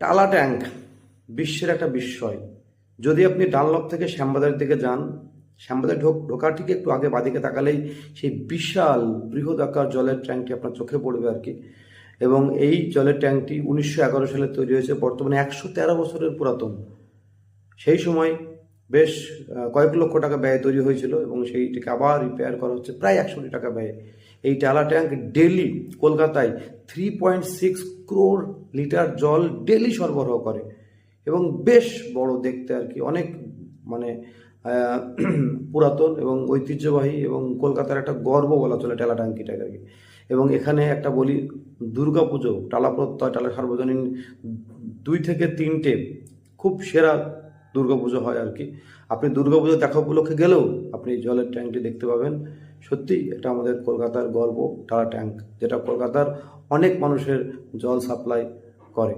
টালা tank বিশ্বের একটা বিস্ময়। যদি আপনি ডানলপ থেকে শ্যামবাজারের দিকে যান, শ্যামবাজার ঢোকার ঠিক একটু আগে বাদিকে তাকালেই সেই বিশাল বৃহদাকার জলের ট্যাঙ্কটি আপনার চোখে পড়বে আর কি। এবং এই জলের ট্যাঙ্কটি 1911 সালে তৈরি হয়েছে, বর্তমানে 113 বছরের পুরাতন। সেই সময় বেশ কয়েক লক্ষ টাকা ব্যয়ে তৈরি হয়েছিল এবং সেইটিকে আবার রিপেয়ার করা হচ্ছে প্রায় 100 কোটি টাকা ব্যয়ে। এই টালা ট্যাঙ্ক ডেলি কলকাতায় 3.6 ক্রোড় লিটার জল ডেলি সরবরাহ করে এবং বেশ বড় দেখতে আর কি, অনেক মানে পুরাতন এবং ঐতিহ্যবাহী এবং কলকাতার একটা গর্ব বলা চলে টালা ট্যাঙ্কিটাকে আর কি। এবং এখানে একটা বলি, দুর্গাপুজো, টালা প্রত্যয়, টালা সার্বজনীন 2 থেকে 3টে খুব সেরা দুর্গাপুজো হয় আর কি। আপনি দুর্গাপুজো দেখা উপলক্ষে গেলেও আপনি এই জলের ট্যাঙ্কটি দেখতে পাবেন। সত্যি এটা আমাদের কলকাতার গর্ব, টালা ট্যাঙ্ক, যেটা কলকাতার অনেক মানুষের জল সাপ্লাই করে।